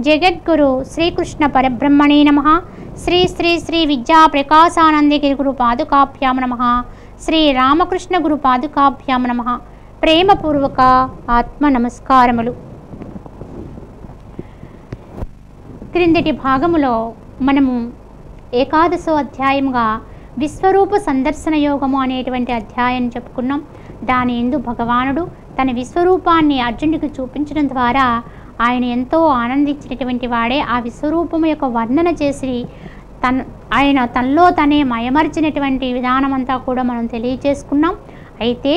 జగద్గురు శ్రీకృష్ణ పరబ్రహ్మణే నమః. శ్రీ శ్రీ శ్రీ విద్యా ప్రకాశానందగిరి గురు పాదుకాభ్యాం నమః. శ్రీ రామకృష్ణ గురు పాదుకాభ్యాం నమః. ప్రేమపూర్వక ఆత్మ నమస్కారములు. క్రిందటి భాగములో మనము ఏకాదశో అధ్యాయముగా విశ్వరూప సందర్శన యోగము అనేటువంటి అధ్యాయం చెప్పుకున్నాం. దాని యందు భగవానుడు తన విశ్వరూపాన్ని అర్జునుడికి చూపించడం ద్వారా ఆయన ఎంతో ఆనందించినటువంటి వాడే. ఆ విశ్వరూపము యొక్క వర్ణన చేసి ఆయన తనలో తనే మయమర్చినటువంటి విధానం అంతా కూడా మనం తెలియచేసుకున్నాం. అయితే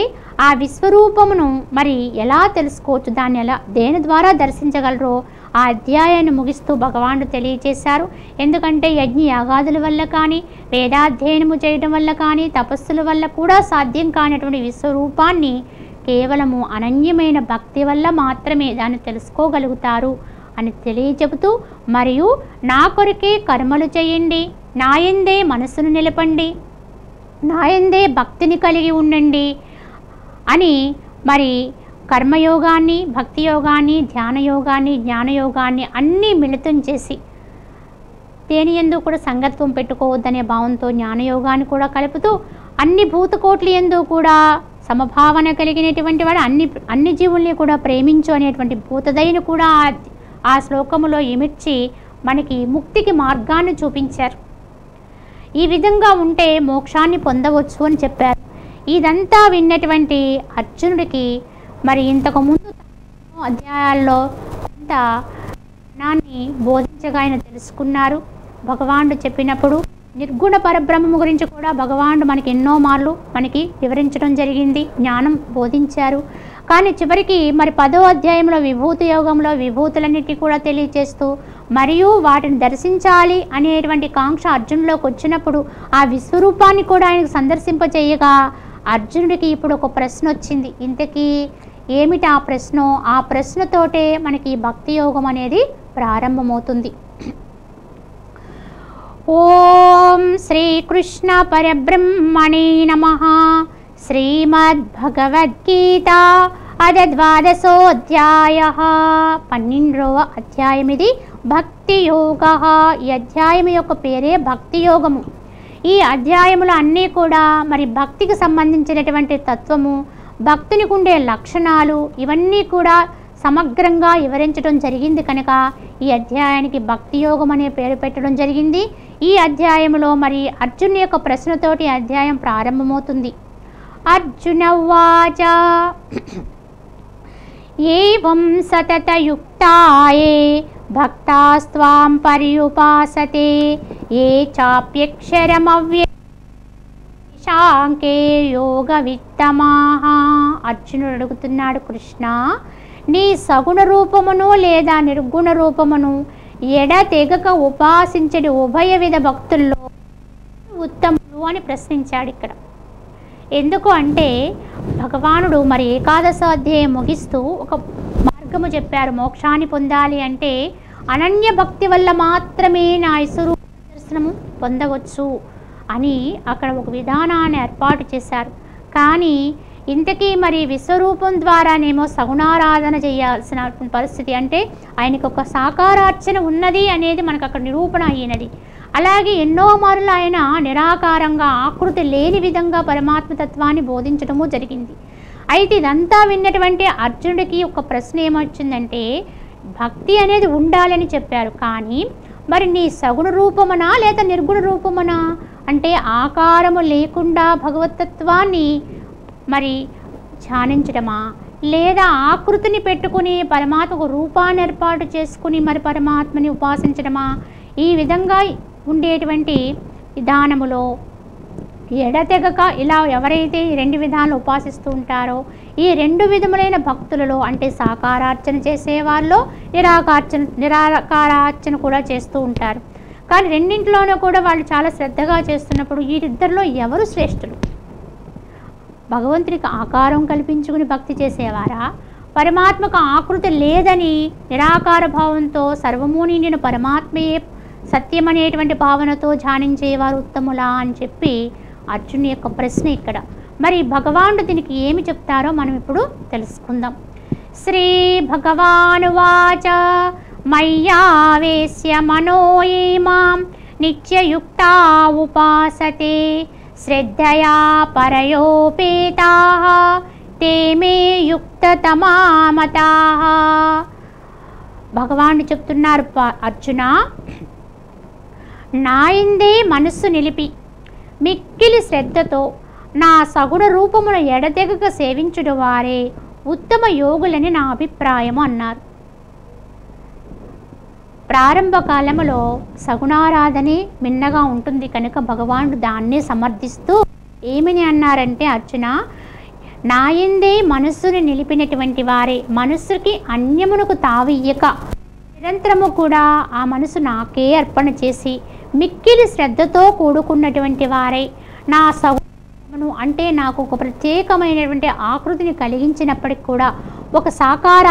ఆ విశ్వరూపమును మరి ఎలా తెలుసుకోవచ్చు, దాన్ని దేని ద్వారా దర్శించగలరో ఆ అధ్యాయాన్ని ముగిస్తూ భగవానుడు తెలియచేశారు. ఎందుకంటే యజ్ఞ యాగాదుల వల్ల కానీ, వేదాధ్యయనము చేయడం వల్ల కానీ, తపస్సుల వల్ల కూడా సాధ్యం కానటువంటి విశ్వరూపాన్ని కేవలము అనన్యమైన భక్తి వల్ల మాత్రమే దాన్ని తెలుసుకోగలుగుతారు అని తెలియచెబుతూ, మరియు నా కొరకే కర్మలు చేయండి, నాయందే మనసును నిలపండి, నాయందే భక్తిని కలిగి ఉండండి అని మరి కర్మయోగాన్ని, భక్తి యోగాన్ని, ధ్యాన యోగాన్ని, జ్ఞానయోగాన్ని అన్నీ మిళితం చేసి దేని యందు కూడా సంగత్వం పెట్టుకోవద్దనే భావంతో జ్ఞానయోగాన్ని కూడా కలుపుతూ అన్ని భూతకోట్ల యందు కూడా సమభావన కలిగినటువంటి వాడు అన్ని జీవుల్ని కూడా ప్రేమించు అనేటువంటి భూతదయను కూడా ఆ శ్లోకములో ఇమిడ్చి మనకి ముక్తికి మార్గాన్ని చూపించారు. ఈ విధంగా ఉంటే మోక్షాన్ని పొందవచ్చు అని చెప్పారు. ఇదంతా విన్నటువంటి అర్జునుడికి మరి ఇంతకుముందు అధ్యాయాల్లో కొంత జ్ఞానాన్ని బోధించగా ఆయన తెలుసుకున్నారు. భగవానుడు చెప్పినప్పుడు నిర్గుణ పరబ్రహ్మము గురించి కూడా భగవానుడు మనకి ఎన్నో మార్లు మనకి వివరించడం జరిగింది, జ్ఞానం బోధించారు. కానీ చివరికి మరి 10వ అధ్యాయంలో విభూతి యోగంలో విభూతులన్నిటి కూడా తెలియచేస్తూ మరియు వాటిని దర్శించాలి అనేటువంటి కాంక్ష అర్జునులోకి వచ్చినప్పుడు ఆ విశ్వరూపాన్ని కూడా ఆయనకు సందర్శింపచేయగా అర్జునుడికి ఇప్పుడు ఒక ప్రశ్న వచ్చింది. ఇంతకీ ఏమిటి ఆ ప్రశ్న? ఆ ప్రశ్నతోటే మనకి భక్తి యోగం అనేది ప్రారంభమవుతుంది. ఓం శ్రీకృష్ణ పరబ్రహ్మణే నమః. శ్రీమద్భగవద్గీత అద 12వ 12వ అధ్యాయం ఇది భక్తి యోగ. ఈ అధ్యాయం యొక్క పేరే భక్తి యోగము. ఈ అధ్యాయములు అన్నీ కూడా మరి భక్తికి సంబంధించినటువంటి తత్వము, భక్తునికి ఉండే లక్షణాలు ఇవన్నీ కూడా సమగ్రంగా వివరించడం జరిగింది. కనుక ఈ అధ్యాయానికి భక్తి యోగం అనే పేరు పెట్టడం జరిగింది. ఈ అధ్యాయంలో మరి అర్జున్ యొక్క ప్రశ్నతోటి అధ్యాయం ప్రారంభమవుతుంది. అర్జున ఉవాచ ఏవం సతతయుక్తాయే భక్తాస్త్వాం పర్యుపాసతే ఏ చాప్యక్షరమవ్యశాంకే యోగ విత్తమాహ. అర్జునుడు అడుగుతున్నాడు, కృష్ణ నీ సగుణ రూపమును లేదా నిర్గుణ రూపమును ఎడతెగక ఉపాసించడి ఉభయ విధ భక్తుల్లో ఉత్తములు అని ప్రశ్నించాడు. ఇక్కడ ఎందుకు అంటే భగవానుడు మరి ఏకాదశ అధ్యాయం ముగిస్తూ ఒక మార్గము చెప్పారు. మోక్షాన్ని పొందాలి అంటే అనన్య భక్తి వల్ల మాత్రమే నా విశ్వరూప దర్శనము పొందవచ్చు అని అక్కడ ఒక విధానాన్ని ఏర్పాటు చేశారు. కానీ ఇంతకీ మరి విశ్వరూపం ద్వారానేమో సగుణారాధన చేయాల్సిన పరిస్థితి, అంటే ఆయనకు ఒక సాకారార్చన ఉన్నది అనేది మనకు అక్కడ నిరూపణ అయినది. అలాగే ఎన్నో మార్లు ఆయన నిరాకారంగా ఆకృతి లేని విధంగా పరమాత్మతత్వాన్ని బోధించడము జరిగింది. అయితే ఇదంతా విన్నటువంటి అర్జునుడికి ఒక ప్రశ్న ఏమొచ్చిందంటే, భక్తి అనేది ఉండాలని చెప్పారు, కానీ మరి నీ సగుణ రూపమనా లేదా నిర్గుణ రూపమనా అంటే ఆకారము లేకుండా భగవతత్వాన్ని మరి ధ్యానించడమా, లేదా ఆకృతిని పెట్టుకుని పరమాత్మకు రూపాన్ని ఏర్పాటు చేసుకుని మరి పరమాత్మని ఉపాసించడమా? ఈ విధంగా ఉండేటువంటి విధానములో ఎడతెగక ఇలా ఎవరైతే ఈ 2 విధాలు ఉపాసిస్తూ ఉంటారో ఈ 2 విధములైన భక్తులలో అంటే సాకారార్చన చేసేవారిలో నిరాకారార్చన కూడా చేస్తూ ఉంటారు. కానీ రెండింటిలోనూ కూడా వాళ్ళు చాలా శ్రద్ధగా చేస్తున్నప్పుడు వీరిద్దరిలో ఎవరు శ్రేష్ఠులు? భగవంతునికి ఆకారం కల్పించుకుని భక్తి చేసేవారా, పరమాత్మకు ఆకృతి లేదని నిరాకార భావంతో సర్వము నిండిన పరమాత్మయే సత్యమనేటువంటి భావనతో ధ్యానించేవారు ఉత్తములా అని చెప్పి అర్జునుని యొక్క ప్రశ్న ఇక్కడ. మరి భగవానుడు దీనికి ఏమి చెప్తారో మనం ఇప్పుడు తెలుసుకుందాం. శ్రీ భగవానువాచ మయ్యావేశ్య మనో ఏ మాం నిత్యయుక్తా ఉపాసతే శ్రద్ధయా పరయోపేతాః తే మే యుక్తతమా మతాః. భగవానుడు చెప్తున్నారు, అర్జున, నాయందే మనస్సు నిలిపి మిక్కిలి శ్రద్ధతో నా సగుణ రూపమును ఎడతెగక సేవించుడు వారే ఉత్తమ యోగులని నా అభిప్రాయము అన్నారు. ప్రారంభ కాలములో సగుణారాధనే మిన్నగా ఉంటుంది కనుక భగవానుడు దాన్నే సమర్థిస్తూ ఏమని అన్నారంటే, అర్జున, నాయందే మనస్సుని నిలిపినటువంటి వారే, మనస్సుకి అన్యమునకు తావియ్యక నిరంతరము కూడా ఆ మనసు నాకే అర్పణ చేసి మిక్కిలి శ్రద్ధతో కూడుకున్నటువంటి వారే నా సగుణమును, అంటే నాకు ఒక ప్రత్యేకమైనటువంటి ఆకృతిని కలిగించినప్పటికి కూడా ఒక సాకార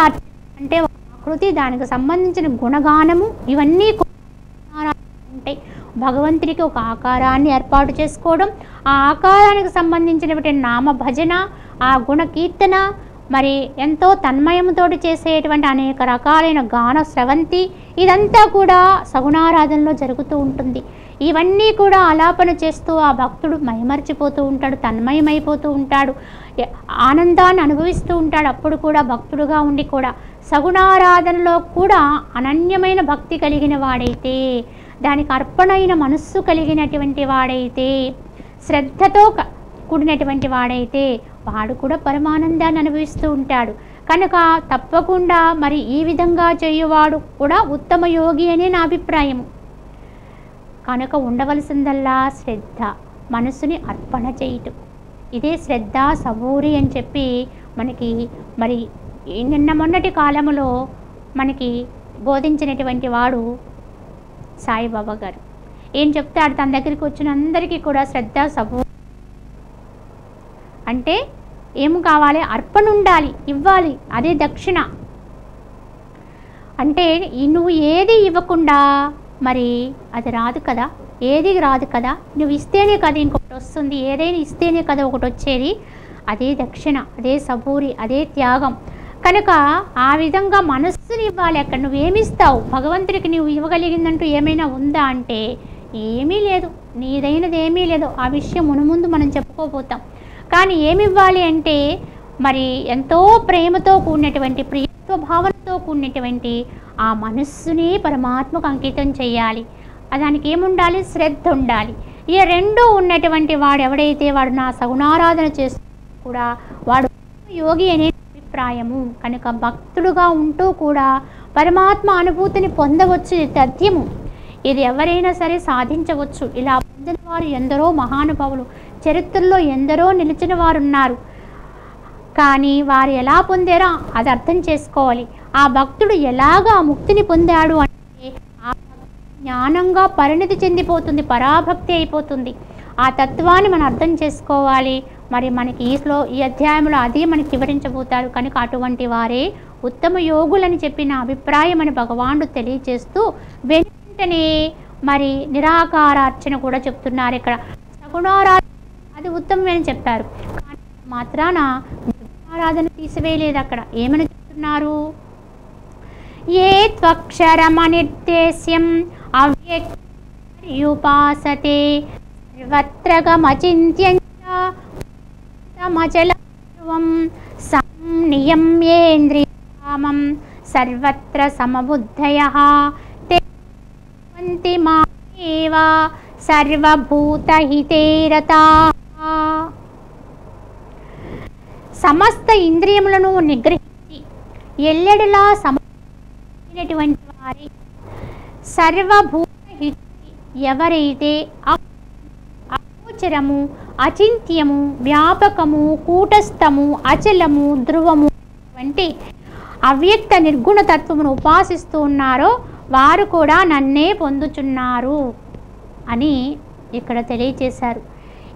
అంటే ఒక ఆకృతి, దానికి సంబంధించిన గుణగానము, ఇవన్నీ ఉంటాయి. భగవంతుడికి ఒక ఆకారాన్ని ఏర్పాటు చేసుకోవడం, ఆ ఆకారానికి సంబంధించినటువంటి నామ భజన, ఆ గుణ కీర్తన, మరి ఎంతో తన్మయంతో చేసేటువంటి అనేక రకాలైన గాన స్రవంతి, ఇదంతా కూడా సగుణారాధనలో జరుగుతూ ఉంటుంది. ఇవన్నీ కూడా ఆలాపన చేస్తూ ఆ భక్తుడు మైమర్చిపోతూ ఉంటాడు, తన్మయమైపోతూ ఉంటాడు, ఆనందాన్ని అనుభవిస్తూ ఉంటాడు. అప్పుడు కూడా భక్తుడుగా ఉండి కూడా సగుణారాధనలో కూడా అనన్యమైన భక్తి కలిగిన వాడైతే, దానికి అర్పణైన మనస్సు కలిగినటువంటి వాడైతే, శ్రద్ధతో కూడినటువంటి వాడైతే వాడు కూడా పరమానందాన్ని అనుభవిస్తూ ఉంటాడు. కనుక తప్పకుండా మరి ఈ విధంగా చేయువాడు కూడా ఉత్తమ యోగి అనే నా అభిప్రాయము. కనుక ఉండవలసిందల్లా శ్రద్ధ, మనసుని అర్పణ చేయటం, ఇదే శ్రద్ధ సబూరి అని చెప్పి మనకి మరి నిన్న మొన్నటి కాలంలో మనకి బోధించినటువంటి వాడు సాయిబాబా గారు. ఏం చెప్తాడు, తన దగ్గరికి వచ్చిన అందరికీ కూడా శ్రద్ధ సబూరి అంటే ఏం కావాలి, అర్పణ ఉండాలి, ఇవ్వాలి, అదే దక్షిణ. అంటే నువ్వు ఏది ఇవ్వకుండా మరి అది రాదు కదా, ఏది రాదు కదా, నువ్వు ఇస్తేనే కదా ఇంకొకటి వస్తుంది, ఏదైనా ఇస్తేనే కదా ఒకటి వచ్చేది, అదే దక్షిణ, అదే సబూరి, అదే త్యాగం. కనుక ఆ విధంగా మనస్సుని ఇవ్వాలి. అక్కడ నువ్వేమిస్తావు, భగవంతుడికి నువ్వు ఇవ్వగలిగిందంటూ ఏమైనా ఉందా అంటే ఏమీ లేదు, నీదైనది ఏమీ లేదు. ఆ విషయం మునుముందు మనం చెప్పుకోపోతాం. కానీ ఏమి ఇవ్వాలి అంటే మరి ఎంతో ప్రేమతో కూడినటువంటి, ప్రియత్వ భావనతో కూడినటువంటి ఆ మనస్సుని పరమాత్మకు అంకితం చేయాలి. దానికి ఏముండాలి, శ్రద్ధ ఉండాలి. ఈ రెండు ఉన్నటువంటి వాడు ఎవడైతే వాడు నా సగుణారాధన చేస్తూ కూడా వాడు యోగి అనే అభిప్రాయము. కనుక భక్తుడుగా ఉంటూ కూడా పరమాత్మ అనుభూతిని పొందవచ్చు, ఇది తథ్యము. ఇది ఎవరైనా సరే సాధించవచ్చు. ఇలా పొందిన వారు ఎందరో మహానుభావులు చరిత్రలో ఎందరో నిలిచిన వారు ఉన్నారు. కానీ వారు ఎలా పొందారో అది అర్థం చేసుకోవాలి. ఆ భక్తుడు ఎలాగా ముక్తిని పొందాడు అంటే ఆ జ్ఞానంగా పరిణతి చెందిపోతుంది, పరాభక్తి అయిపోతుంది. ఆ తత్వాన్ని మనం అర్థం చేసుకోవాలి. మరి మనకి ఈ అధ్యాయంలో అదే మనకి వివరించబోతారు. కనుక అటువంటి వారే ఉత్తమ యోగులని చెప్పిన అభిప్రాయం అని భగవానుడు తెలియజేస్తూ వెంటనే మరి నిరాకారార్చన కూడా చెప్తున్నారు. ఇక్కడ సగుణారాధన అది ఉత్తమమని చెప్పారు, కానీ మాత్రాన ఆరాధన తీసివేయలేదు. అక్కడ ఏమని చెప్తున్నారు, ఏ త్వక్షరమనిర్దేశ్యం అవ్యక్తయుపాసతే సర్వత్రగమచింత్యం సంనియమ్యేంద్రియామం సర్వత్ర సమబుద్ధయః తే వంతి మామేవ సర్వభూతహితే రతాః. సమస్త ఇంద్రియములను నిగ్రహించి ఎల్లెడలా సమటువంటి వారి సర్వభూతహితి, ఎవరైతే అగోచరము, అచింత్యము, వ్యాపకము, కూటస్థము, అచలము, ధ్రువము వంటి అవ్యక్త నిర్గుణ తత్వమును ఉపాసిస్తూ ఉన్నారో వారు కూడా నన్నే పొందుచున్నారు అని ఇక్కడ తెలియచేశారు.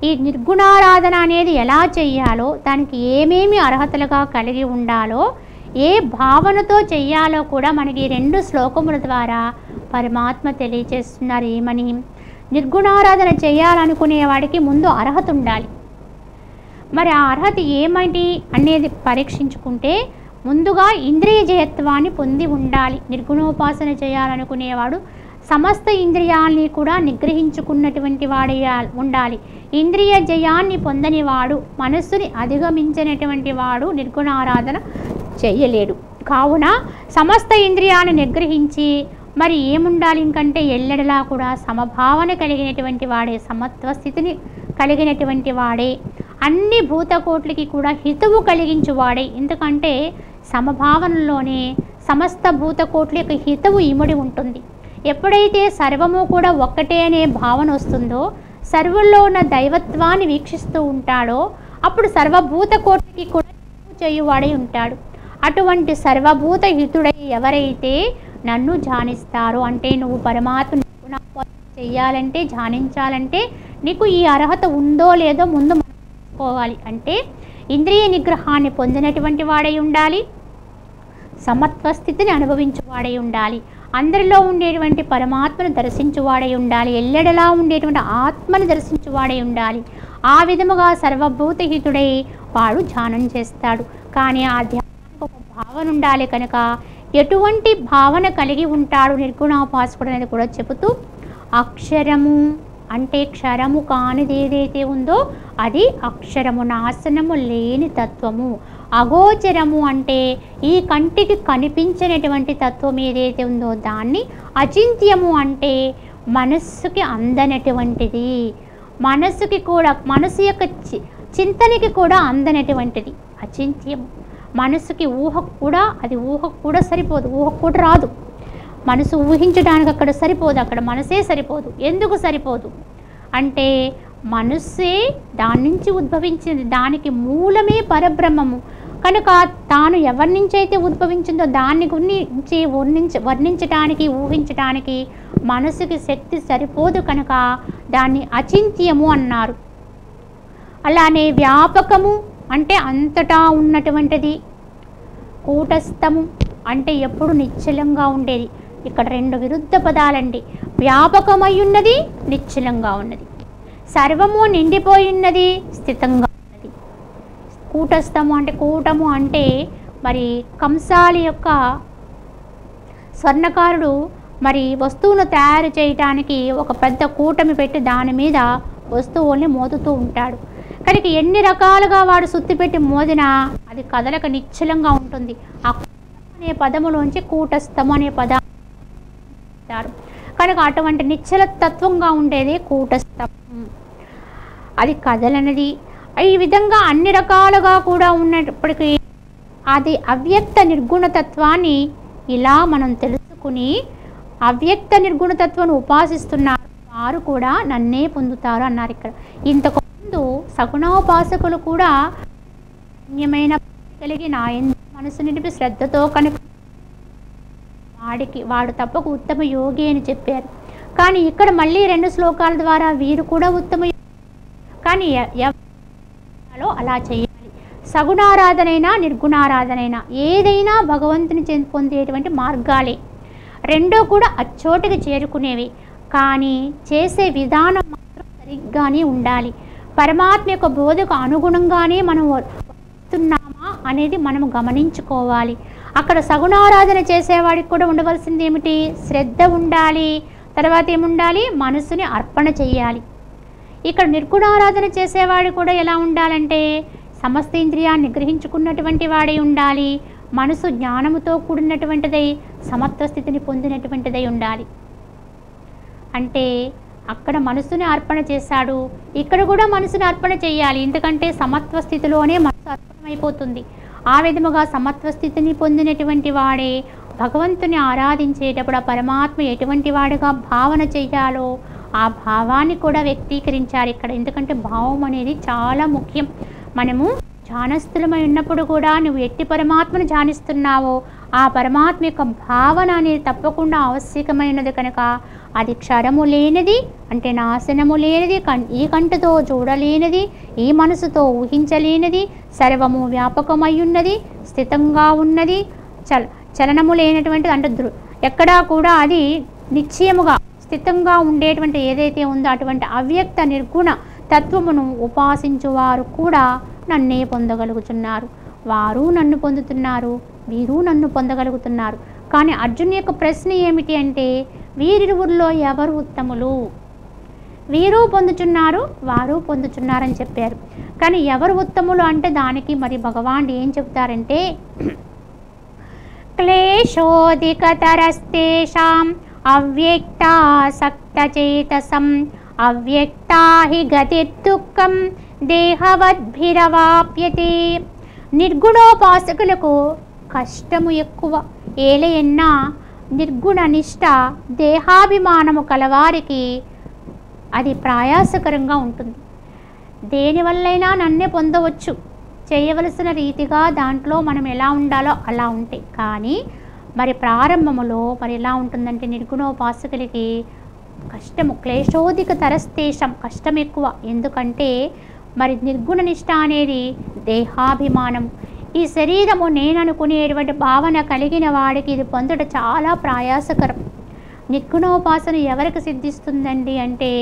ఈ నిర్గుణారాధన అనేది ఎలా చెయ్యాలో, దానికి ఏమేమి అర్హతలుగా కలిగి ఉండాలో, ఏ భావనతో చెయ్యాలో కూడా మనకి 2 శ్లోకముల ద్వారా పరమాత్మ తెలియచేస్తున్నారు. ఏమని, నిర్గుణారాధన చేయాలనుకునే వాడికి ముందు అర్హత ఉండాలి. మరి ఆ అర్హత ఏమిటి అనేది పరీక్షించుకుంటే ముందుగా ఇంద్రియ జయత్వాన్ని పొంది ఉండాలి. నిర్గుణోపాసన చేయాలనుకునేవాడు సమస్త ఇంద్రియాల్ని కూడా నిగ్రహించుకున్నటువంటి వాడే ఉండాలి. ఇంద్రియ జయాన్ని పొందని వాడు, మనస్సుని అధిగమించినటువంటి వాడు నిర్గుణారాధన చెయ్యలేడు. కావున సమస్త ఇంద్రియాలను నిగ్రహించి మరి ఏముండాలి ఇంకంటే ఎల్లెడలా కూడా సమభావన కలిగినటువంటి వాడే, సమత్వ స్థితిని కలిగినటువంటి వాడే, అన్ని భూతకోట్లకి కూడా హితవు కలిగించువాడే. ఎందుకంటే సమభావనలోనే సమస్త భూతకోట్ల యొక్క హితవు ఇముడి ఉంటుంది. ఎప్పుడైతే సర్వము కూడా ఒక్కటే అనే భావన వస్తుందో, సర్వుల్లో ఉన్న దైవత్వాన్ని వీక్షిస్తూ ఉంటాడో, అప్పుడు సర్వభూత కోటికి కూడా చేయువాడై ఉంటాడు. అటువంటి సర్వభూత హితుడై ఎవరైతే నన్ను ధ్యానిస్తారో, అంటే నువ్వు పరమాత్మ చెయ్యాలంటే, ధ్యానించాలంటే నీకు ఈ అర్హత ఉందో లేదో ముందు తెలుసుకోవాలి. అంటే ఇంద్రియ నిగ్రహాన్ని పొందినటువంటి వాడై ఉండాలి, సమత్వ స్థితిని అనుభవించువాడై ఉండాలి, అందరిలో ఉండేటువంటి పరమాత్మను దర్శించువాడై ఉండాలి, ఎల్లెడలా ఉండేటువంటి ఆత్మను దర్శించువాడై ఉండాలి. ఆ విధముగా సర్వభూతహితుడై వాడు ధ్యానం చేస్తాడు. కానీ ఆ ధ్యానానికి ఒక భావన ఉండాలి కనుక ఎటువంటి భావన కలిగి ఉంటాడు నిర్గుణోపాసకుడు అనేది కూడా చెబుతూ, అక్షరము అంటే క్షరము కానిది ఏదైతే ఉందో అది అక్షరము, నాశనము లేని తత్వము. అగోచరము అంటే ఈ కంటికి కనిపించినటువంటి తత్వం ఏదైతే ఉందో దాన్ని అచింత్యము అంటే మనస్సుకి అందనటువంటిది, మనస్సుకి కూడా, మనసు యొక్క చింతనకి కూడా అందనటువంటిది అచింత్యము. మనసుకి ఊహకు కూడా సరిపోదు, ఊహకు కూడా రాదు. మనసు ఊహించడానికి అక్కడ సరిపోదు, అక్కడ మనసే సరిపోదు. ఎందుకు సరిపోదు అంటే మనస్సే దాని నుంచి ఉద్భవించింది, దానికి మూలమే పరబ్రహ్మము కనుక తాను ఎవరి నుంచి అయితే ఉద్భవించిందో దాన్ని గురించి వర్ణించడానికి, ఊహించడానికి మనసుకి శక్తి సరిపోదు కనుక దాన్ని అచింత్యము అన్నారు. అలానే వ్యాపకము అంటే అంతటా ఉన్నటువంటిది, కూటస్థము అంటే ఎప్పుడు నిశ్చలంగా ఉండేది. ఇక్కడ రెండు విరుద్ధ పదాలండి. వ్యాపకమై ఉన్నది, నిశ్చలంగా ఉన్నది. సర్వము నిండిపోయిన్నది, స్థితంగా ఉన్నది. కూటస్థము అంటే, కూటము అంటే మరి కంసాలి యొక్క స్వర్ణకారుడు మరి వస్తువును తయారు చేయటానికి ఒక పెద్ద కూటమి పెట్టి దాని మీద వస్తువుల్ని మోదుతూ ఉంటాడు. కనుక ఎన్ని రకాలుగా వాడు సుత్తి పెట్టి మోదినా అది కదలక నిశ్చలంగా ఉంటుంది. ఆ అనే పదములోంచి కూటస్థము అనే పదాలు కనుక అటువంటి నిశ్చల తత్వంగా ఉండేది కూటస్థం, అది కదలనది. ఈ విధంగా అన్ని రకాలుగా కూడా ఉన్నప్పటికీ అది అవ్యక్త నిర్గుణతత్వాన్ని ఇలా మనం తెలుసుకుని అవ్యక్త నిర్గుణతత్వాన్ని ఉపాసిస్తున్నారు వారు కూడా నన్నే పొందుతారు అన్నారు. ఇక్కడ ఇంతకుముందు సగుణోపాసకులు కూడా పుణ్యమైన కలిగి నా మనసు నిలిపి శ్రద్ధతో కనుక వాడు తప్పకు ఉత్తమ యోగి అని చెప్పారు. కానీ ఇక్కడ మళ్ళీ 2 శ్లోకాల ద్వారా వీరు కూడా ఉత్తమ యోగి, కానీ అలా చేయాలి. సగుణారాధనైనా నిర్గుణారాధనైనా ఏదైనా భగవంతుని పొందేటువంటి మార్గాలే, రెండో కూడా అచ్చోటికి చేరుకునేవి. కానీ చేసే విధానం మాత్రం సరిగ్గానే ఉండాలి. పరమాత్మ యొక్క బోధకు అనుగుణంగానే మనం వస్తున్నామా అనేది మనం గమనించుకోవాలి. అక్కడ సగుణారాధన చేసేవాడికి కూడా ఉండవలసింది ఏమిటి? శ్రద్ధ ఉండాలి. తర్వాత ఏముండాలి? మనసుని అర్పణ చెయ్యాలి. ఇక్కడ నిర్గుణారాధన చేసేవాడు కూడా ఎలా ఉండాలంటే సమస్త ఇంద్రియాన్ని నిగ్రహించుకున్నటువంటి వాడై ఉండాలి, మనసు జ్ఞానముతో కూడినటువంటిదై సమత్వ స్థితిని పొందినటువంటిదై ఉండాలి. అంటే అక్కడ మనసుని అర్పణ చేశాడు, ఇక్కడ కూడా మనసుని అర్పణ చేయాలి. ఎందుకంటే సమత్వ స్థితిలోనే మనసు అర్పణమైపోతుంది. ఆ విధముగా సమత్వ స్థితిని పొందినటువంటి వాడే భగవంతుని ఆరాధించేటప్పుడు ఆ పరమాత్మ ఎటువంటి వాడుగా భావన చెయ్యాలో ఆ భావాన్ని కూడా వ్యక్తీకరించారు ఇక్కడ. ఎందుకంటే భావం అనేది చాలా ముఖ్యం. మనము ధ్యానస్థులమై ఉన్నప్పుడు కూడా నువ్వు ఎట్టి పరమాత్మను ధ్యానిస్తున్నావో ఆ పరమాత్మ యొక్క భావన అనేది తప్పకుండా ఆవశ్యకమైనది కనుక అది క్షరము లేనిది అంటే నాశనము లేనిది, ఈ కంటితో చూడలేనిది, ఈ మనసుతో ఊహించలేనిది, సర్వము వ్యాపకమై ఉన్నది, స్థితంగా ఉన్నది, చలనము లేనటువంటిది. అంటే ఎక్కడా కూడా అది నిశ్చయముగా స్థితంగా ఉండేటువంటి ఏదైతే ఉందో అటువంటి అవ్యక్త నిర్గుణ తత్వమును ఉపాసించువారు కూడా నన్నే పొందగలుగుతున్నారు. వారు నన్ను పొందుతున్నారు, వీరు నన్ను పొందగలుగుతున్నారు. కానీ అర్జున్ యొక్క ప్రశ్న ఏమిటి అంటే, వీరిరువురిలో ఎవరు ఉత్తములు? వీరు పొందుతున్నారు, వారు పొందుతున్నారని చెప్పారు. కానీ ఎవరు ఉత్తములు అంటే దానికి మరి భగవాన్ ఏం చెప్తారంటే, క్లేశోధికతరస్తేషాం అవ్యక్తాసక్తచేతసం అవ్యక్తా హి గతిర్దుఃఖం దేహవద్భిరవాప్యతే. నిర్గుణోపాసకులకు కష్టము ఎక్కువ. ఏలయన్నా నిర్గుణ నిష్ట దేహాభిమానము కలవారికి అది ప్రయాసకరంగా ఉంటుంది. దేనివల్లైనా నన్నే పొందవచ్చు, చేయవలసిన రీతిగా దాంట్లో మనం ఎలా ఉండాలో అలా ఉంటాయి. కానీ మరి ప్రారంభములో మరి ఎలా ఉంటుందంటే నిర్గుణోపాసకులకి కష్టము. క్లేశోధిక తరస్తేషం, కష్టం ఎక్కువ. ఎందుకంటే మరి నిర్గుణ నిష్ట అనేది దేహాభిమానం. ఈ శరీరము నేననుకునేటువంటి భావన కలిగిన వాడికి ఇది పొందడం చాలా ప్రయాసకరం. నిర్గుణోపాసన ఎవరికి సిద్ధిస్తుందండి అంటే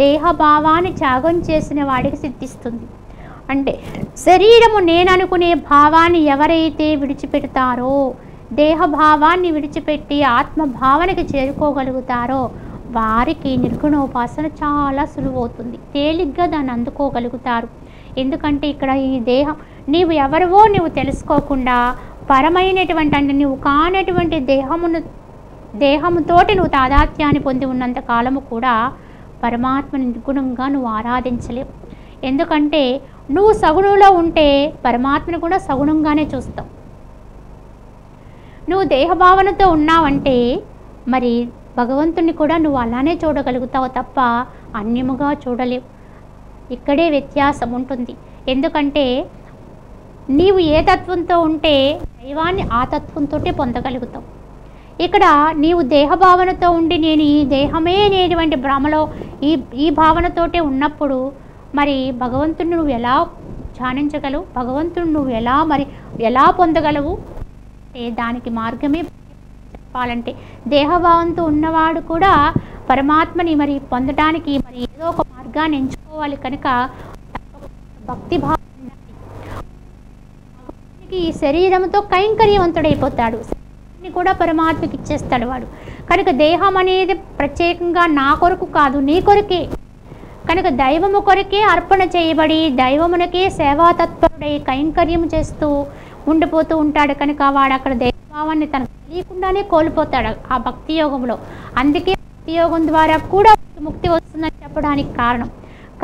దేహభావాన్ని త్యాగం చేసిన వాడికి సిద్ధిస్తుంది. అంటే శరీరము నేననుకునే భావాన్ని ఎవరైతే విడిచిపెడతారో, దేహభావాన్ని విడిచిపెట్టి ఆత్మభావనకి చేరుకోగలుగుతారో వారికి నిర్గుణోపాసన చాలా సులువవుతుంది. తేలిగ్గా దాన్ని అందుకోగలుగుతారు. ఎందుకంటే ఇక్కడ ఈ దేహం, నీవు ఎవరివో నువ్వు తెలుసుకోకుండా పరమైనటువంటి అంటే నువ్వు కానటువంటి దేహముతోటి నువ్వు తాదాత్యాన్ని పొంది ఉన్నంత కాలము కూడా పరమాత్మని నిర్గుణంగా నువ్వు ఆరాధించలేవు. ఎందుకంటే నువ్వు సగుణంలో ఉంటే పరమాత్మను కూడా సగుణంగానే చూస్తావు. నువ్వు దేహభావనతో ఉన్నావంటే మరి భగవంతుని కూడా నువ్వు అలానే చూడగలుగుతావు తప్ప అన్యముగా చూడలేవు. ఇక్కడే వ్యత్యాసం ఉంటుంది. ఎందుకంటే నీవు ఏ తత్వంతో ఉంటే దైవాన్ని ఆ తత్వంతో పొందగలుగుతావు. ఇక్కడ నీవు దేహభావనతో ఉండి నేను ఈ దేహమే అనేటువంటి భ్రమలో ఈ భావనతోటే ఉన్నప్పుడు మరి భగవంతుని నువ్వు ఎలా ధ్యానించగలవు? భగవంతుని నువ్వు ఎలా పొందగలవు? దానికి మార్గమే చెప్పాలంటే దేహభావంతో ఉన్నవాడు కూడా పరమాత్మని మరి పొందడానికి మరి ఏదో ఒక మార్గాన్ని ఎంచుకోవాలి. కనుక భక్తి భావం ఈ శరీరంతో కైంకర్యవంతుడైపోతాడు, కూడా పరమాత్మకి ఇచ్చేస్తాడు వాడు. కనుక దేహం అనేది ప్రత్యేకంగా నా కొరకు కాదు, నీ కొరకే. కనుక దైవము కొరకే అర్పణ చేయబడి దైవమునకే సేవాతత్పరుడై కైంకర్యం చేస్తూ ఉండిపోతూ ఉంటాడు. కనుక వాడు అక్కడ దైవభావాన్ని తనకు తెలియకుండానే కోల్పోతాడు ఆ భక్తి యోగంలో. అందుకే భక్తి యోగం ద్వారా కూడా ముక్తి వస్తుందని చెప్పడానికి కారణం.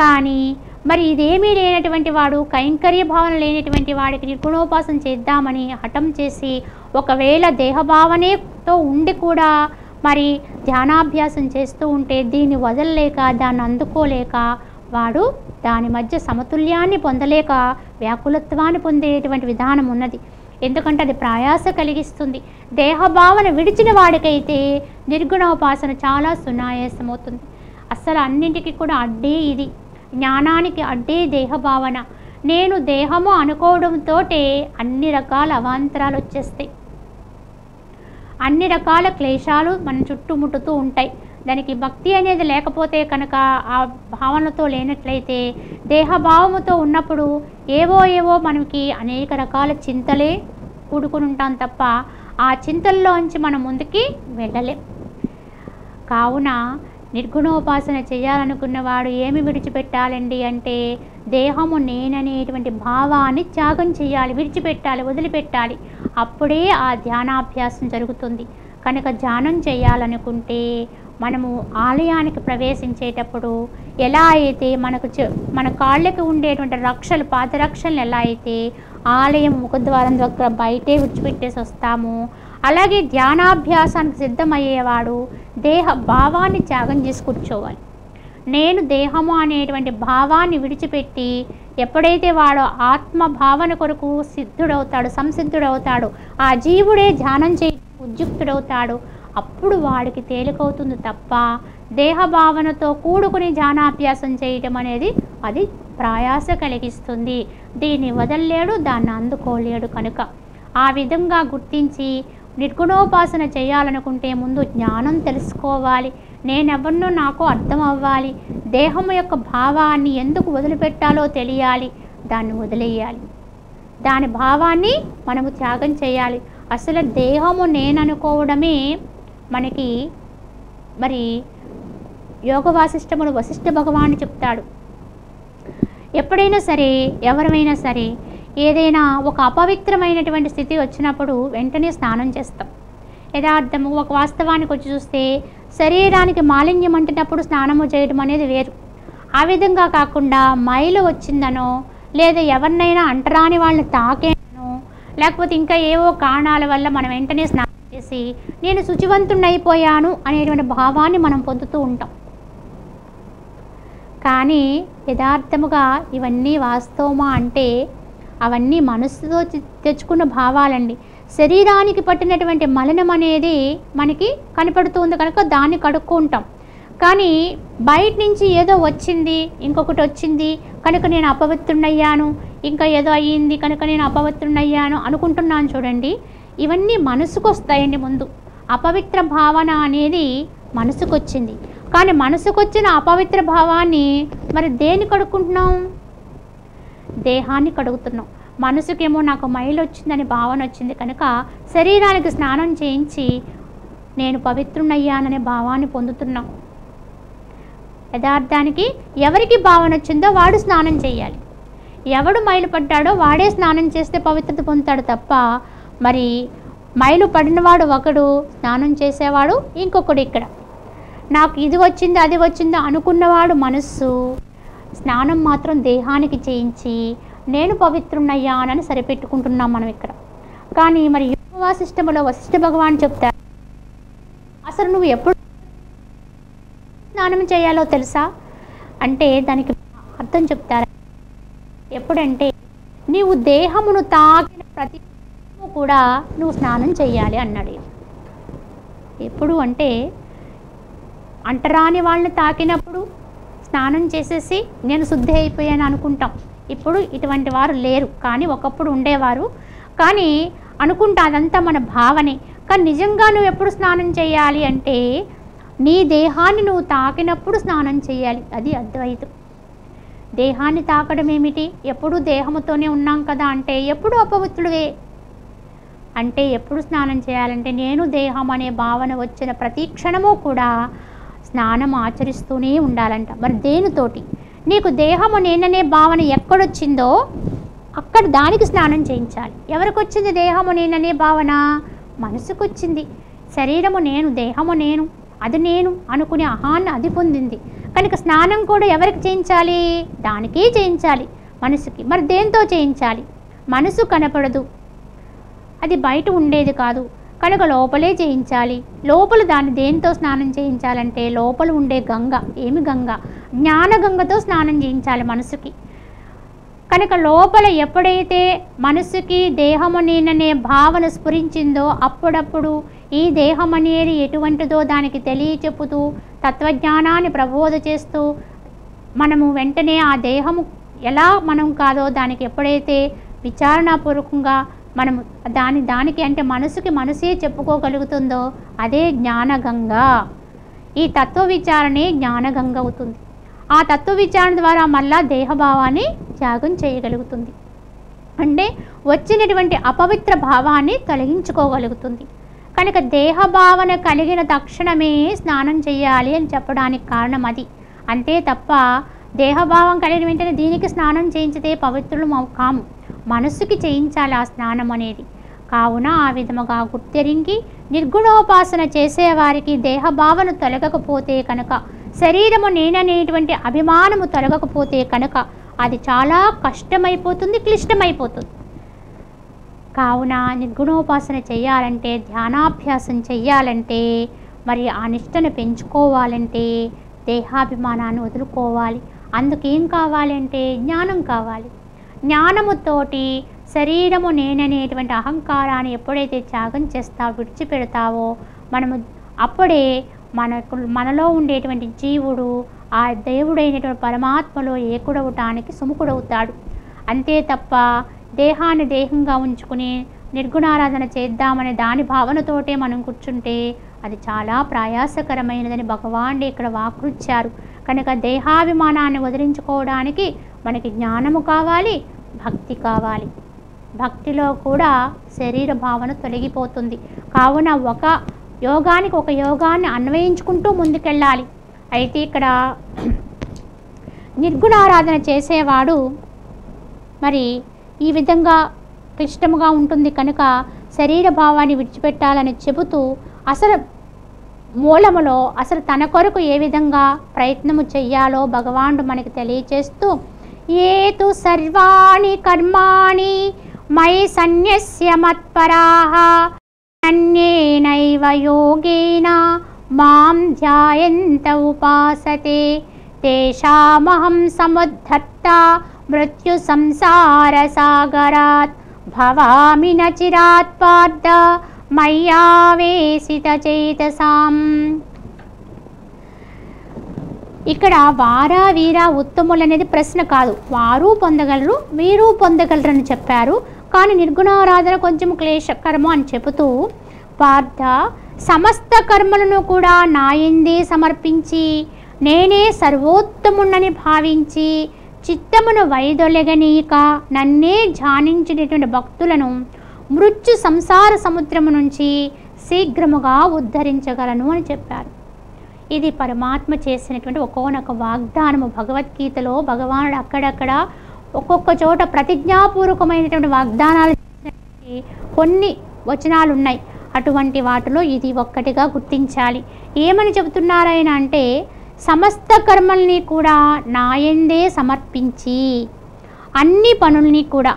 కానీ మరి ఇదేమీ లేనటువంటి వాడు, కైంకర్య భావన లేనటువంటి వాడికి నిర్గుణోపాసన చేద్దామని హఠం చేసి ఒకవేళ దేహభావనతో ఉండి కూడా మరి ధ్యానాభ్యాసం చేస్తూ ఉంటే దీన్ని వదలలేక దాన్ని అందుకోలేక వాడు దాని మధ్య సమతుల్యాన్ని పొందలేక వ్యాకులత్వాన్ని పొందేటువంటి విధానం ఉన్నది. ఎందుకంటే అది ప్రయాస కలిగిస్తుంది. దేహభావన విడిచిన వాడికైతే నిర్గుణోపాసన చాలా సునాయాసమవుతుంది. అసలు అన్నింటికి కూడా అడ్డే ఇది. జ్ఞానానికి అడ్డే దేహభావన. నేను దేహము అనుకోవడంతో అన్ని రకాల అవాంతరాలు వచ్చేస్తాయి, అన్ని రకాల క్లేశాలు మన చుట్టుముట్టుతూ ఉంటాయి. దానికి భక్తి అనేది లేకపోతే కనుక ఆ భావనతో లేనట్లయితే దేహభావముతో ఉన్నప్పుడు ఏవో మనకి అనేక రకాల చింతలే కూడుకుని ఉంటాం తప్ప ఆ చింతల్లోంచి మనం ముందుకి వెళ్ళలేం. కావున నిర్గుణోపాసన చేయాలనుకున్నవాడు ఏమి విడిచిపెట్టాలండి అంటే దేహము నేననేటువంటి భావాన్ని త్యాగం చేయాలి, విడిచిపెట్టాలి, వదిలిపెట్టాలి. అప్పుడే ఆ ధ్యానాభ్యాసం జరుగుతుంది. కనుక ధ్యానం చేయాలనుకుంటే మనము ఆలయానికి ప్రవేశించేటప్పుడు ఎలా అయితే మన కాళ్ళకి ఉండేటువంటి రక్షలు, పాదరక్షలు ఎలా అయితే ఆలయం ముఖద్వారం దగ్గర బయటే విడిచిపెట్టేసి వస్తామో అలాగే ధ్యానాభ్యాసానికి సిద్ధమయ్యేవాడు దేహ భావాన్ని త్యాగం చేసి కూర్చోవాలి. నేను దేహము అనేటువంటి భావాన్ని విడిచిపెట్టి ఎప్పుడైతే వాడు ఆత్మ భావన కొరకు సిద్ధుడవుతాడు, సంసిద్ధుడవుతాడు, ఆ జీవుడే ధ్యానం ఉద్యుక్తుడవుతాడు. అప్పుడు వాడికి తేలికవుతుంది తప్ప దేహభావనతో కూడుకుని ధ్యానాభ్యాసం చేయటం అనేది అది ప్రయాస కలిగిస్తుంది. దీన్ని వదలలేడు, దాన్ని అందుకోలేడు. కనుక ఆ విధంగా గుర్తించి నిర్గుణోపాసన చేయాలనుకుంటే ముందు జ్ఞానం తెలుసుకోవాలి. నేనెవరినో నాకు అర్థం అవ్వాలి. దేహం యొక్క భావాన్ని ఎందుకు వదిలిపెట్టాలో తెలియాలి, దాన్ని వదిలేయాలి. దాని భావాన్ని మనము త్యాగం చేయాలి. అసలు దేహము నేననుకోవడమే మనకి మరి యోగ వాసిష్టములు వశిష్ఠ భగవానుడు చెప్తాడు. ఎప్పుడైనా సరే ఎవరైనా సరే ఏదైనా ఒక అపవిత్రమైనటువంటి స్థితి వచ్చినప్పుడు వెంటనే స్నానం చేస్తాం. యథార్థము ఒక వాస్తవానికి వచ్చి చూస్తే శరీరానికి మాలిన్యం అంటినప్పుడు స్నానము చేయడం అనేది వేరు. ఆ విధంగా కాకుండా మైలు వచ్చిందనో లేదా ఎవరినైనా అంటరాని వాళ్ళని తాకేనో లేకపోతే ఇంకా ఏవో కారణాల వల్ల మనం వెంటనే స్నానం చేసి నేను శుచివంతుణ్ణైపోయాను అనేటువంటి భావాన్ని మనం పొందుతూ ఉంటాం. కానీ యథార్థముగా ఇవన్నీ వాస్తవమా అంటే అవన్నీ మనసుతో తెచ్చుకున్న భావాలండి. శరీరానికి పట్టినటువంటి మలినం అనేది మనకి కనపడుతుంది కనుక దాన్ని కడుక్కుంటాం. కానీ బయట నుంచి ఏదో వచ్చింది, ఇంకొకటి వచ్చింది కనుక నేను అపవిత్రుణ్ణయ్యాను, ఇంకా ఏదో అయ్యింది కనుక నేను అపవిత్రుణ్ణయ్యాను అనుకుంటున్నాను చూడండి. ఇవన్నీ మనసుకు వస్తాయండి. ముందు అపవిత్ర భావన అనేది మనసుకు వచ్చింది. కానీ మనసుకు వచ్చిన అపవిత్ర భావాన్ని మరి దేన్ని కడుక్కుంటున్నాం? దేహాన్ని కడుగుతున్నాం. మనసుకేమో నాకు మైలు వచ్చిందని భావన వచ్చింది కనుక శరీరానికి స్నానం చేయించి నేను పవిత్రుణ్ణయ్యాననే భావాన్ని పొందుతున్నాం. యథార్థానికి ఎవరికి భావన వచ్చిందో వాడు స్నానం చేయాలి. ఎవడు మైలు పడ్డాడో వాడే స్నానం చేస్తే పవిత్రత పొందుతాడు తప్ప మరి మైలు పడినవాడు ఒకడు, స్నానం చేసేవాడు ఇంకొకడు. ఇక్కడ నాకు ఇది వచ్చింది అది వచ్చిందో అనుకున్నవాడు మనస్సు, స్నానం మాత్రం దేహానికి చేయించి నేను పవిత్రుణ్ణయ్యానని సరిపెట్టుకుంటున్నాం మనం ఇక్కడ. కానీ మరి యోగ వాసిష్టములో వశిష్ఠ భగవాన్ చెప్తారు, అసలు నువ్వు ఎప్పుడు స్నానం చేయాలో తెలుసా అంటే దానికి అర్థం చెప్తారు. ఎప్పుడంటే నీవు దేహమును తాకిన ప్రతి కూడా నువ్వు స్నానం చేయాలి అన్నాడు. ఎప్పుడు అంటే అంటరాని వాళ్ళని తాకినప్పుడు స్నానం చేసేసి నేను శుద్ధి అయిపోయాను అనుకుంటాం. ఇప్పుడు ఇటువంటి వారు లేరు, కానీ ఒకప్పుడు ఉండేవారు. కానీ అనుకుంటా అదంతా మన భావనే. కానీ నిజంగా నువ్వు ఎప్పుడు స్నానం చేయాలి అంటే నీ దేహాన్ని నువ్వు తాకినప్పుడు స్నానం చేయాలి. అది అద్వైతం. దేహాన్ని తాకడం ఏమిటి? ఎప్పుడు దేహముతోనే ఉన్నాం కదా అంటే ఎప్పుడు అపవిత్రుడే. అంటే ఎప్పుడు స్నానం చేయాలంటే నేను దేహం అనే భావన వచ్చిన ప్రతి క్షణము కూడా స్నానం ఆచరిస్తూనే ఉండాలంట. మరి దేనితోటి? నీకు దేహము నేననే భావన ఎక్కడొచ్చిందో అక్కడ దానికి స్నానం చేయించాలి. ఎవరికి వచ్చింది దేహము నేననే భావన? మనసుకు వచ్చింది. శరీరము నేను, దేహము నేను, అది నేను అనుకునే అహాన్ని అది పొందింది కనుక స్నానం కూడా ఎవరికి చేయించాలి? దానికే చేయించాలి, మనసుకి. మరి దేంతో చేయించాలి? మనసు కనపడదు, అది బయట ఉండేది కాదు కనుక లోపలే చేయించాలి. లోపల దాన్ని దేంతో స్నానం చేయించాలంటే లోపల ఉండే గంగ. ఏమి గంగ? జ్ఞానగంగతో స్నానం చేయించాలి మనసుకి. కనుక లోపల ఎప్పుడైతే మనసుకి దేహము నేననే భావన స్ఫురించిందో అప్పుడప్పుడు ఈ దేహం అనేది ఎటువంటిదో దానికి తెలియచెప్పుతూ తత్వజ్ఞానాన్ని ప్రబోధ చేస్తూ మనము వెంటనే ఆ దేహము ఎలా మనం కాదో దానికి ఎప్పుడైతే విచారణపూర్వకంగా మనము దానికి అంటే మనసుకి మనసే చెప్పుకోగలుగుతుందో అదే జ్ఞానగంగ. ఈ తత్వ విచారణే జ్ఞానగంగ అవుతుంది. ఆ తత్వ విచారణ ద్వారా మళ్ళా దేహభావాన్ని త్యాగం చేయగలుగుతుంది. అంటే వచ్చినటువంటి అపవిత్ర భావాన్ని తొలగించుకోగలుగుతుంది. కనుక దేహభావన కలిగిన తక్షణమే స్నానం చేయాలి అని చెప్పడానికి కారణం అది. అంతే తప్ప దేహభావం కలిగిన వెంటనే దీనికి స్నానం చేయించితే పవిత్రులు కాము. మనస్సుకి చేయించాలి ఆ స్నానం అనేది. కావున ఆ విధముగా గుర్తెరింగి నిర్గుణోపాసన చేసేవారికి దేహభావన తొలగకపోతే కనుక, శరీరము నేననేటువంటి అభిమానము తొలగకపోతే కనుక అది చాలా కష్టమైపోతుంది, క్లిష్టమైపోతుంది. కావున నిర్గుణోపాసన చేయాలంటే, ధ్యానాభ్యాసం చెయ్యాలంటే, మరి ఆ నిష్టను పెంచుకోవాలంటే దేహాభిమానాన్ని వదులుకోవాలి. అందుకేం కావాలంటే జ్ఞానం కావాలి. జ్ఞానముతోటి శరీరము నేననేటువంటి అహంకారాన్ని ఎప్పుడైతే త్యాగం చేస్తావో, విడిచిపెడతావో మనము అప్పుడే మనలో ఉండేటువంటి జీవుడు ఆ దేవుడైనటువంటి పరమాత్మలో ఏకుడవటానికి సుముఖుడవుతాడు. అంతే తప్ప దేహాన్ని దేహంగా ఉంచుకుని నిర్గుణారాధన చేద్దామనే దాని భావనతోటే మనం కూర్చుంటే అది చాలా ప్రయాసకరమైనదని భగవానుడు ఇక్కడ వాకృచ్చారు. కనుక దేహాభిమానాన్ని వదిలించుకోవడానికి మనకి జ్ఞానము కావాలి, భక్తి కావాలి. భక్తిలో కూడా శరీర భావన తొలగిపోతుంది. కావున ఒక యోగానికి ఒక యోగాన్ని అన్వయించుకుంటూ ముందుకెళ్ళాలి. అయితే ఇక్కడ నిర్గుణారాధన చేసేవాడు మరి ఈ విధంగా క్లిష్టముగా ఉంటుంది కనుక శరీర భావాన్ని విడిచిపెట్టాలని చెబుతూ అసలు మూలములో అసలు తన కొరకు ఏ విధంగా ప్రయత్నము చెయ్యాలో భగవానుడు మనకి తెలియచేస్తూ, ఏతు సర్వాణి కర్మాణి మయి సన్యస్య మత్పరాః అన్యేనైవ యోగేన మాం ధ్యాయంత ఉపాసతే తేషామహం సముద్ధర్త మృత్యు సంసార సాగరాత్ భవామి న చిరాత్ పార్థ మయ్యావేశిత చేతసాం. ఇక్కడ వారా వీరా ఉత్తములు అనేది ప్రశ్న కాదు. వారు పొందగలరు, వీరు పొందగలరు అని చెప్పారు. కానీ నిర్గుణారాధన కొంచెం క్లేశకరము అని చెబుతూ, పార్థ సమస్త కర్మలను కూడా నాయందే సమర్పించి నేనే సర్వోత్తముణ్ణని భావించి చిత్తమును వైదొలగనీక నన్నే ధ్యానించినటువంటి భక్తులను మృత్యు సంసార సముద్రము నుంచి శీఘ్రముగా ఉద్ధరించగలను అని చెప్పారు. ఇది పరమాత్మ చేసినటువంటి ఒక్కొక్క వాగ్దానము. భగవద్గీతలో భగవానుడు అక్కడక్కడ ఒక్కొక్క చోట ప్రతిజ్ఞాపూర్వకమైనటువంటి వాగ్దానాలు చేసినటువంటి కొన్ని వచనాలు ఉన్నాయి. అటువంటి వాటిలో ఇది ఒక్కటిగా గుర్తించాలి. ఏమని చెబుతున్నారాయన అంటే, సమస్త కర్మల్ని కూడా నాయందే సమర్పించి అన్ని పనుల్ని కూడా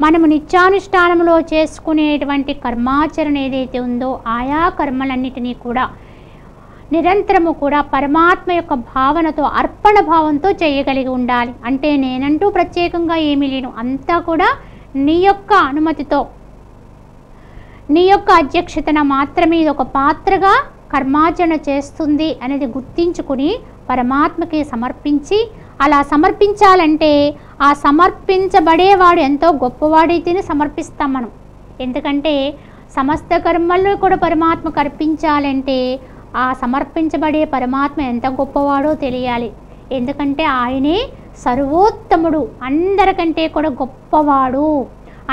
మనము నిత్యానుష్ఠానంలో చేసుకునేటువంటి కర్మాచరణ ఏదైతే ఉందో ఆయా కర్మలన్నిటినీ కూడా నిరంతరము కూడా పరమాత్మ యొక్క భావనతో అర్పణ భావంతో చేయగలిగి ఉండాలి. అంటే నేనంటూ ప్రత్యేకంగా ఏమీ లేను, అంతా కూడా నీ యొక్క అనుమతితో నీ యొక్క అధ్యక్షతన మాత్రమే ఇది ఒక పాత్రగా కర్మాచరణ చేస్తుంది అనేది గుర్తించుకుని పరమాత్మకి సమర్పించి, అలా సమర్పించాలంటే ఆ సమర్పించబడేవాడు ఎంతో గొప్పవాడైతేనే సమర్పిస్తాం మనం. ఎందుకంటే సమస్త కర్మలను కూడా పరమాత్మకు అర్పించాలంటే ఆ సమర్పించబడే పరమాత్మ ఎంత గొప్పవాడో తెలియాలి. ఎందుకంటే ఆయనే సర్వోత్తముడు, అందరికంటే కూడా గొప్పవాడు,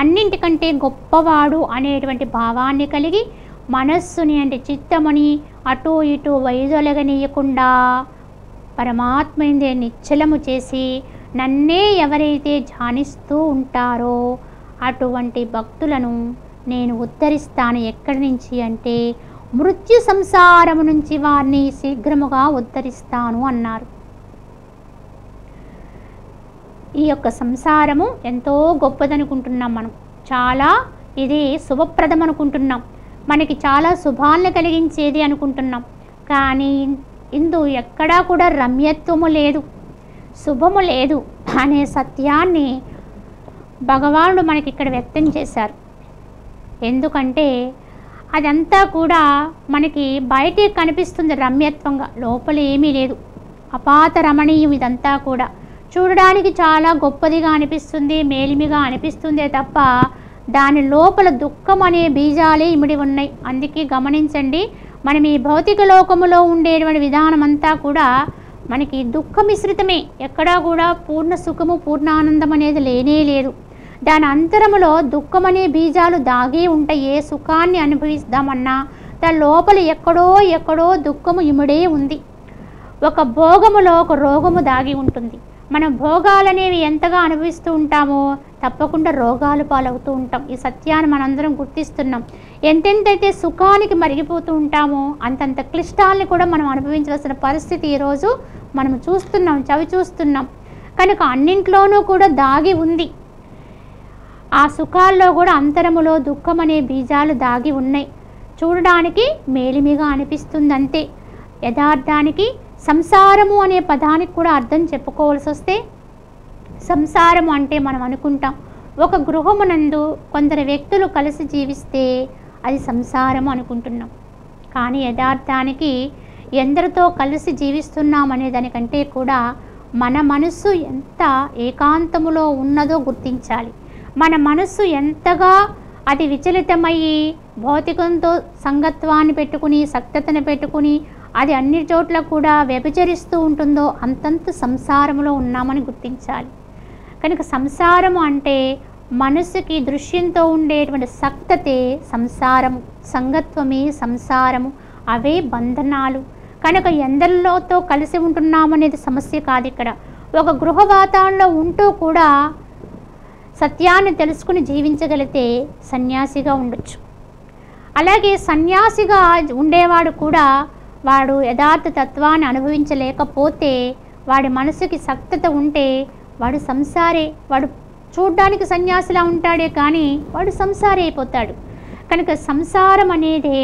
అన్నింటికంటే గొప్పవాడు అనేటువంటి భావాన్ని కలిగి మనస్సుని అంటే చిత్తముని అటు ఇటు వైదొలగనీయకుండా పరమాత్మేందే నిశ్చలము చేసి నన్నే ఎవరైతే ధ్యానిస్తూ ఉంటారో అటువంటి భక్తులను నేను ఉద్ధరిస్తాను. ఎక్కడి నుంచి అంటే మృత్యు సంసారము నుంచి వారిని శీఘ్రముగా ఉద్ధరిస్తాను అన్నారు. ఈ యొక్క సంసారము ఎంతో గొప్పదనుకుంటున్నాం మనం, చాలా ఇది శుభప్రదం అనుకుంటున్నాం, మనకి చాలా శుభాలను కలిగించేది అనుకుంటున్నాం. కానీ ఇందు ఎక్కడా కూడా రమ్యత్వము లేదు, శుభము లేదు అనే సత్యాన్ని భగవానుడు మనకి ఇక్కడ వ్యక్తం చేశారు. ఎందుకంటే అదంతా కూడా మనకి బయటికి కనిపిస్తుంది రమ్యత్వంగా, లోపల ఏమీ లేదు, అపాత రమణీయం. ఇదంతా కూడా చూడడానికి చాలా గొప్పదిగా అనిపిస్తుంది, మేలిమిగా అనిపిస్తుందే తప్ప దాని లోపల దుఃఖం అనే బీజాలే ఇమిడి ఉన్నాయి. అందుకే గమనించండి, మనం ఈ భౌతిక లోకములో ఉండేటువంటి విధానం అంతా కూడా మనకి దుఃఖ మిశ్రితమే. ఎక్కడా కూడా పూర్ణ సుఖము పూర్ణానందం అనేది లేనే లేదు. దాని అంతరములో దుఃఖం అనే బీజాలు దాగే ఉంటాయి. ఏ సుఖాన్ని అనుభవిస్తామన్నా దాని లోపల ఎక్కడో ఎక్కడో దుఃఖము ఇమిడే ఉంది. ఒక భోగములో ఒక రోగము దాగి ఉంటుంది. మనం భోగాలనేవి ఎంతగా అనుభవిస్తూ ఉంటామో తప్పకుండా రోగాలు పాలవుతూ ఉంటాం. ఈ సత్యాన్ని మనందరం గుర్తిస్తున్నాం. ఎంతెంతైతే సుఖానికి మరిగిపోతూ ఉంటామో అంతంత క్లిష్టాలని కూడా మనం అనుభవించవలసిన పరిస్థితి ఈరోజు మనం చూస్తున్నాం, చవి చూస్తున్నాం. కనుక అన్నింట్లోనూ కూడా దాగి ఉంది. ఆ సుఖాల్లో కూడా అంతరములో దుఃఖం అనే బీజాలు దాగి ఉన్నాయి. చూడడానికి మేలిమిగా అనిపిస్తుంది అంతే. యథార్థానికి సంసారము అనే పదానికి కూడా అర్థం చెప్పుకోవాల్సి వస్తే, సంసారము అంటే మనం అనుకుంటాం ఒక గృహమునందు కొందరు వ్యక్తులు కలిసి జీవిస్తే అది సంసారము అనుకుంటున్నాం. కానీ యథార్థానికి ఎందరితో కలిసి జీవిస్తున్నాం అనే దానికంటే కూడా మన మనస్సు ఎంత ఏకాంతములో ఉన్నదో గుర్తించాలి. మన మనస్సు ఎంతగా అది విచలితమయ్యి భౌతికంతో సంగత్వాన్ని పెట్టుకుని సక్తతను పెట్టుకుని అది అన్ని చోట్ల కూడా వ్యభిచరిస్తూ ఉంటుందో అంతంత సంసారంలో ఉన్నామని గుర్తించాలి. కనుక సంసారము అంటే మనసుకి దృశ్యంతో ఉండేటువంటి సక్తతే సంసారము, సంగత్వమే సంసారము, అవే బంధనాలు. కనుక ఎందరిలోతో కలిసి ఉంటున్నామనేది సమస్య కాదు. ఇక్కడ ఒక గృహ వాతావరణంలో ఉంటూ కూడా సత్యాన్ని తెలుసుకుని జీవించగలిగితే సన్యాసిగా ఉండొచ్చు. అలాగే సన్యాసిగా ఉండేవాడు కూడా వాడు యథార్థ తత్వాన్ని అనుభవించలేకపోతే, వాడి మనసుకి సక్తత ఉంటే వాడు సంసారే. వాడు చూడ్డానికి సన్యాసిలా ఉంటాడే కానీ వాడు సంసారి అయిపోతాడు. కనుక సంసారం అనేది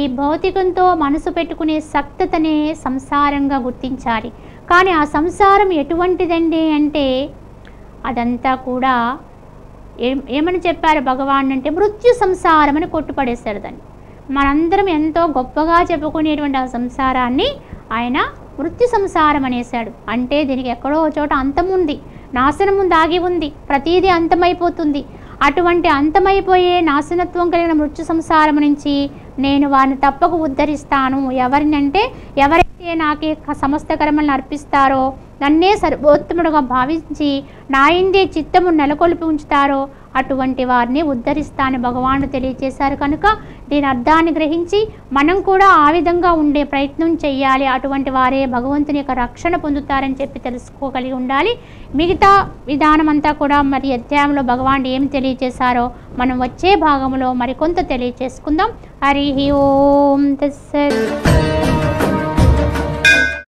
ఈ భౌతికంతో మనసు పెట్టుకునే సక్తతనే సంసారంగా గుర్తించాలి. కానీ ఆ సంసారం ఎటువంటిదండి అంటే అదంతా కూడా ఏమని చెప్పారు భగవాన్ అంటే మృత్యు సంసారం అని కొట్టుపడేశారు దాన్ని. మనందరం ఎంతో గొప్పగా చెప్పుకునేటువంటి ఆ సంసారాన్ని ఆయన మృత్యు సంసారం అనేశాడు. అంటే దీనికి ఎక్కడో చోట అంతం ఉంది, నాశనం దాగి ఉంది, ప్రతీదీ అంతమైపోతుంది. అటువంటి అంతమైపోయే నాశనత్వం కలిగిన మృత్యు సంసారం నుంచి నేను వారిని తప్పక ఉద్ధరిస్తాను. ఎవరినంటే ఎవరైతే నాకే సమస్త కర్మలను అర్పిస్తారో, నన్నే సర్వోత్తముడుగా భావించి నా యందే చిత్తము నెలకొల్పి ఉంచుతారో అటువంటి వారిని ఉద్ధరిస్తానని భగవానుడు తెలియజేశారు. కనుక దీని అర్థాన్ని గ్రహించి మనం కూడా ఆ విధంగా ఉండే ప్రయత్నం చేయాలి. అటువంటి వారే భగవంతుని యొక్క రక్షణ పొందుతారని చెప్పి తెలుసుకోగలిగి ఉండాలి. మిగతా విధానం అంతా కూడా మరి అధ్యాయంలో భగవానుడు ఏమి తెలియజేశారో మనం వచ్చే భాగంలో మరికొంత తెలియజేసుకుందాం. హరి ఓం తత్సత్.